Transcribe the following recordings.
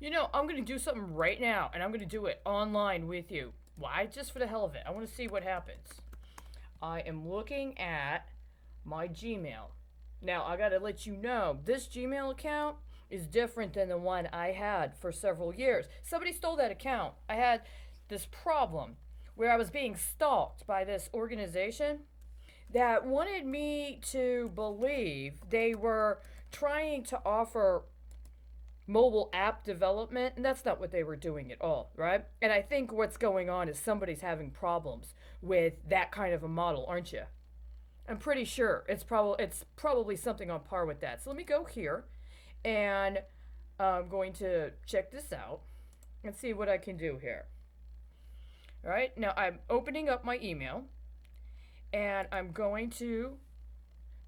I'm going to do something right now, and I'm going to do it online with you. Why? Just for the hell of it. I want to see what happens. I am looking at my Gmail. Now, I got to let you know, this Gmail account is different than the one I had for several years. Somebody stole that account. I had this problem where I was being stalked by this organization that wanted me to believe they were trying to offer mobile app development, and that's not what they were doing at all, right? And I think what's going on is somebody's having problems with that kind of a model, aren't you? I'm pretty sure it's probably something on par with that. So let me go here, and I'm going to check this out and see what I can do here. All right, now I'm opening up my email, and I'm going to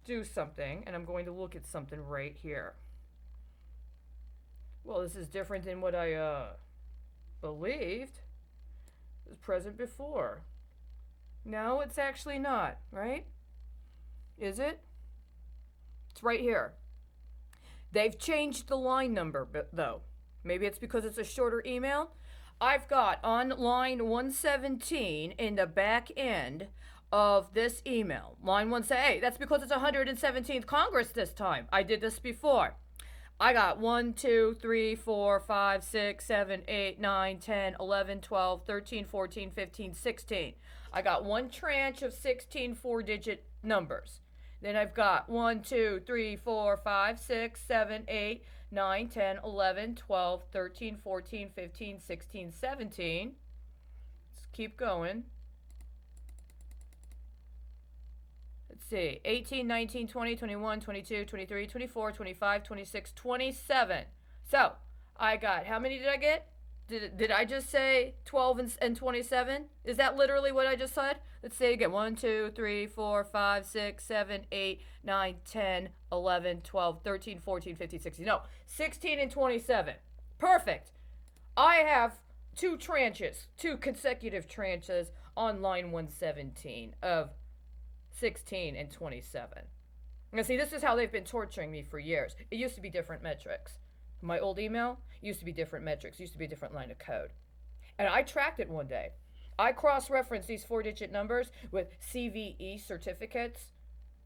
do something, and I'm going to look at something right here. Well, this is different than what I believed was present before. No, it's actually not, right? Is it? It's right here. They've changed the line number, though. Maybe it's because it's a shorter email. I've got on line 117 in the back end of this email. Line 117. Hey, that's because it's 117th Congress this time. I did this before. I got 1, 2, 3, 4, 5, 6, 7, 8, 9, 10, 11, 12, 13, 14, 15, 16. I got one tranche of 16 four-digit numbers. Then I've got 1, 2, 3, 4, 5, 6, 7, 8, 9, 10, 11, 12, 13, 14, 15, 16, 17. Let's keep going. Let's see, 18, 19, 20, 21, 22, 23, 24, 25, 26, 27. So, I got, how many did I get? Did I just say 12 and 27? Is that literally what I just said? Let's say again. 1, 2, 3, 4, 5, 6, 7, 8, 9, 10, 11, 12, 13, 14, 15, 16. No, 16 and 27. Perfect. I have two tranches, two consecutive tranches on line 117 of 16 and 27. Now, see, this is how they've been torturing me for years. It used to be different metrics. My old email used to be different metrics, used to be a different line of code. And I tracked it one day. I cross-referenced these four-digit numbers with CVE certificates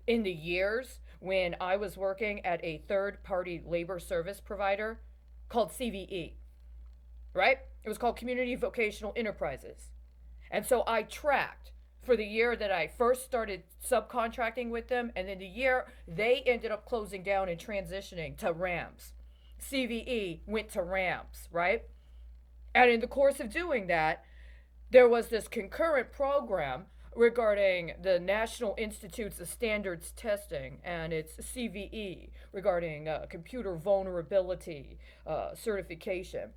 in the years when I was working at a third-party labor service provider called CVE, right? It was called Community Vocational Enterprises. And so I tracked for the year that I first started subcontracting with them, and then the year they ended up closing down and transitioning to RAMs. CVE went to RAMs, right? And in the course of doing that, there was this concurrent program regarding the National Institutes of Standards Testing and its CVE regarding computer vulnerability certification,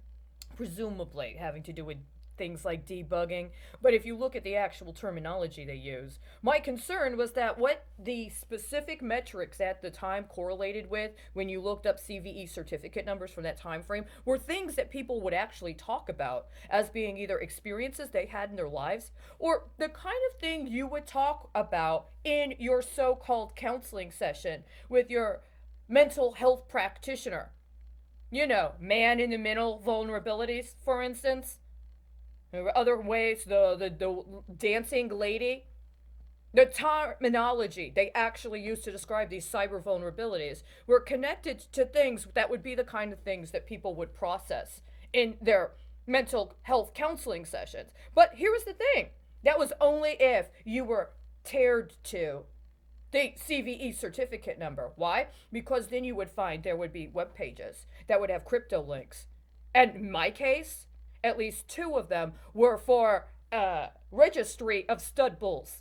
presumably having to do with things like debugging. But if you look at the actual terminology they use, my concern was that what the specific metrics at the time correlated with when you looked up CVE certificate numbers from that time frame were things that people would actually talk about as being either experiences they had in their lives or the kind of thing you would talk about in your so-called counseling session with your mental health practitioner. You know, man in the middle vulnerabilities, for instance. There were other ways, the dancing lady. The terminology they actually used to describe these cyber vulnerabilities were connected to things that would be the kind of things that people would process in their mental health counseling sessions. But here was the thing. That was only if you were teared to the CVE certificate number. Why? Because then you would find there would be web pages that would have crypto links. And in my case, at least two of them were for registry of stud bulls.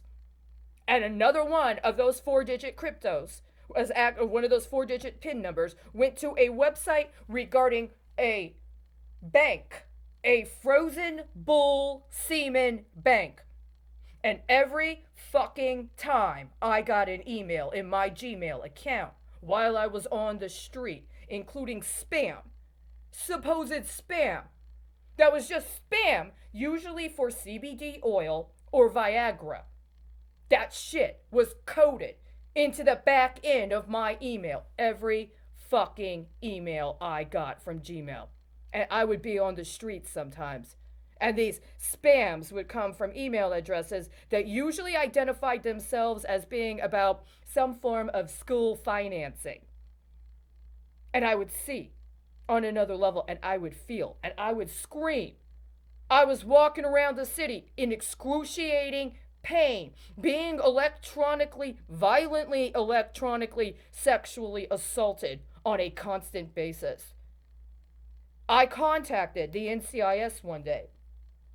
And another one of those four-digit cryptos, was one of those four-digit PIN numbers, went to a website regarding a bank, a frozen bull semen bank. And every fucking time I got an email in my Gmail account while I was on the street, including spam, supposed spam, that was just spam, usually for CBD oil or Viagra. That shit was coded into the back end of my email. Every fucking email I got from Gmail. And I would be on the streets sometimes. And these spams would come from email addresses that usually identified themselves as being about some form of school financing. And I would see on another level, and I would feel, and I would scream. I was walking around the city in excruciating pain, being violently electronically, sexually assaulted on a constant basis. I contacted the NCIS one day.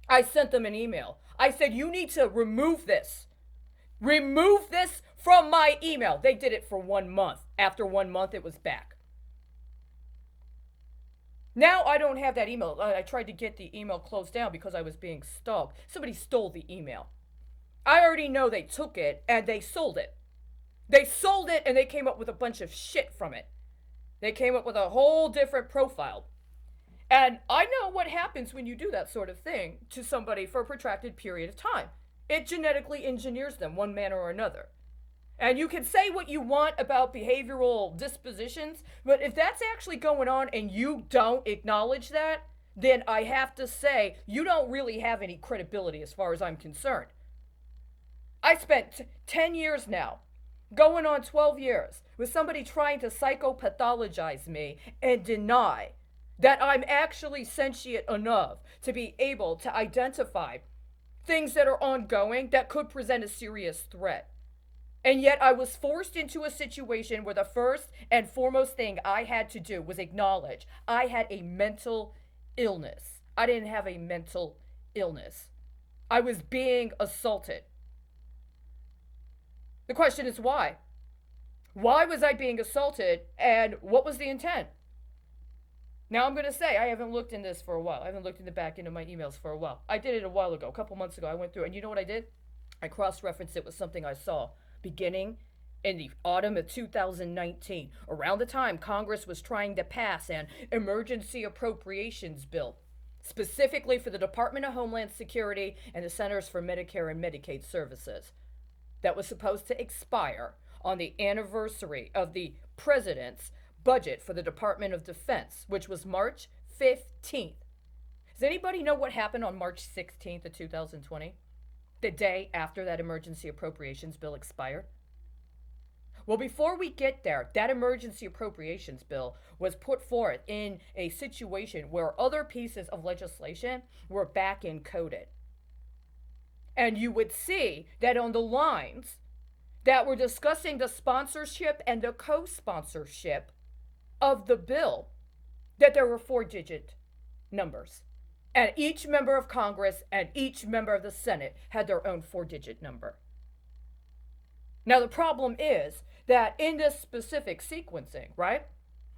I sent them an email. I said, you need to remove this. Remove this from my email. They did it for 1 month. After 1 month, it was back. Now I don't have that email. I tried to get the email closed down because I was being stalked. Somebody stole the email. I already know they took it and they sold it. They sold it and they came up with a bunch of shit from it. They came up with a whole different profile. And I know what happens when you do that sort of thing to somebody for a protracted period of time. It genetically engineers them one manner or another. And you can say what you want about behavioral dispositions, but if that's actually going on and you don't acknowledge that, then I have to say you don't really have any credibility as far as I'm concerned. I spent 10 years now, going on 12 years, with somebody trying to psychopathologize me and deny that I'm actually sentient enough to be able to identify things that are ongoing that could present a serious threat. And yet I was forced into a situation where the first and foremost thing I had to do was acknowledge I had a mental illness. I didn't have a mental illness. I was being assaulted. The question is why? Why was I being assaulted and what was the intent? Now I'm going to say I haven't looked in this for a while. I haven't looked in the back into my emails for a while. I did it a while ago, a couple months ago. I went through and you know what I did? I cross-referenced it with something I saw beginning in the autumn of 2019, around the time Congress was trying to pass an emergency appropriations bill, specifically for the Department of Homeland Security and the Centers for Medicare and Medicaid Services, that was supposed to expire on the anniversary of the president's budget for the Department of Defense, which was March 15th. Does anybody know what happened on March 16th of 2020? The day after that emergency appropriations bill expired? Well, before we get there, that emergency appropriations bill was put forth in a situation where other pieces of legislation were back encoded. And you would see that on the lines that were discussing the sponsorship and the co-sponsorship of the bill, that there were 4-digit numbers. And each member of Congress and each member of the Senate had their own 4-digit number. Now, the problem is that in this specific sequencing, right?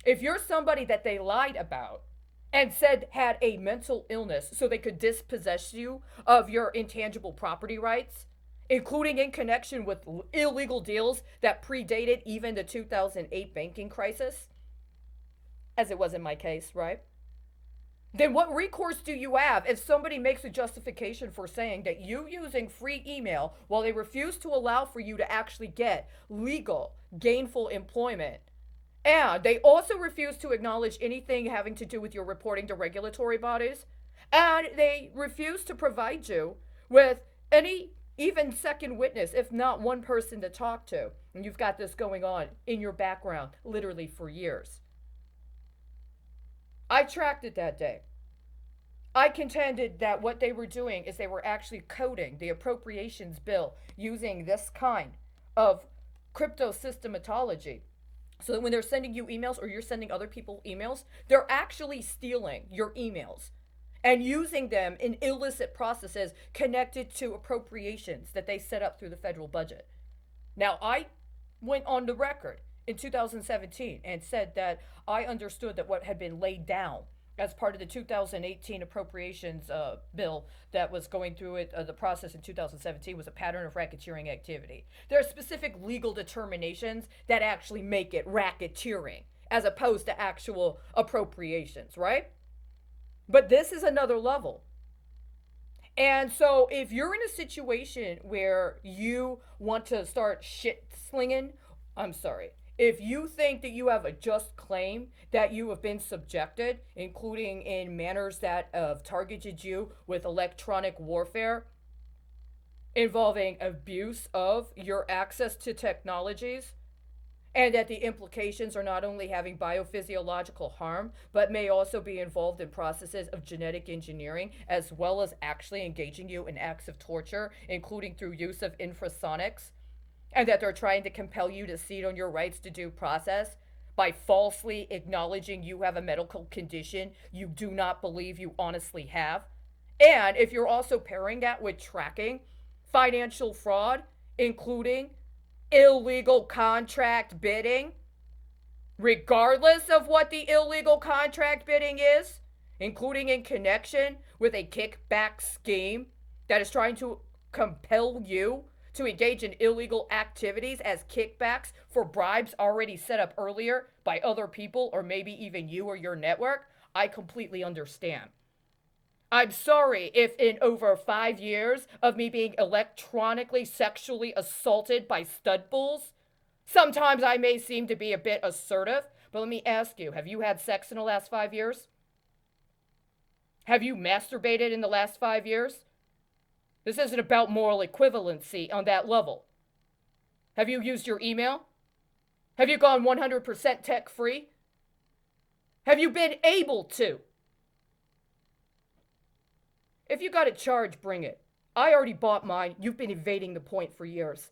If you're somebody that they lied about and said had a mental illness so they could dispossess you of your intangible property rights, including in connection with illegal deals that predated even the 2008 banking crisis, as it was in my case, right? Then what recourse do you have if somebody makes a justification for saying that you using free email while they refuse to allow for you to actually get legal, gainful employment? And they also refuse to acknowledge anything having to do with your reporting to regulatory bodies. And they refuse to provide you with any even second witness, if not one person to talk to. And you've got this going on in your background literally for years. I tracked it that day. I contended that what they were doing is they were actually coding the appropriations bill using this kind of crypto systematology. So that when they're sending you emails or you're sending other people emails, they're actually stealing your emails and using them in illicit processes connected to appropriations that they set up through the federal budget. Now, I went on the record in 2017 and said that I understood that what had been laid down as part of the 2018 appropriations bill that was going through the process in 2017 was a pattern of racketeering activity. There are specific legal determinations that actually make it racketeering as opposed to actual appropriations, right? But this is another level. And so if you're in a situation where you want to start shit slinging, I'm sorry, If you think that you have a just claim that you have been subjected, including in manners that have targeted you with electronic warfare involving abuse of your access to technologies, and that the implications are not only having biophysiological harm, but may also be involved in processes of genetic engineering, as well as actually engaging you in acts of torture, including through use of infrasonics, and that they're trying to compel you to cede on your rights to due process by falsely acknowledging you have a medical condition you do not believe you honestly have. And if you're also pairing that with tracking financial fraud, including illegal contract bidding, regardless of what the illegal contract bidding is, including in connection with a kickback scheme that is trying to compel you to engage in illegal activities as kickbacks for bribes already set up earlier by other people or maybe even you or your network, I completely understand. I'm sorry if in over 5 years of me being electronically sexually assaulted by stud bulls, sometimes I may seem to be a bit assertive, but let me ask you, have you had sex in the last 5 years? Have you masturbated in the last 5 years? This isn't about moral equivalency on that level. Have you used your email? Have you gone 100% tech free? Have you been able to? If you got a charge, bring it. I already bought mine. You've been evading the point for years.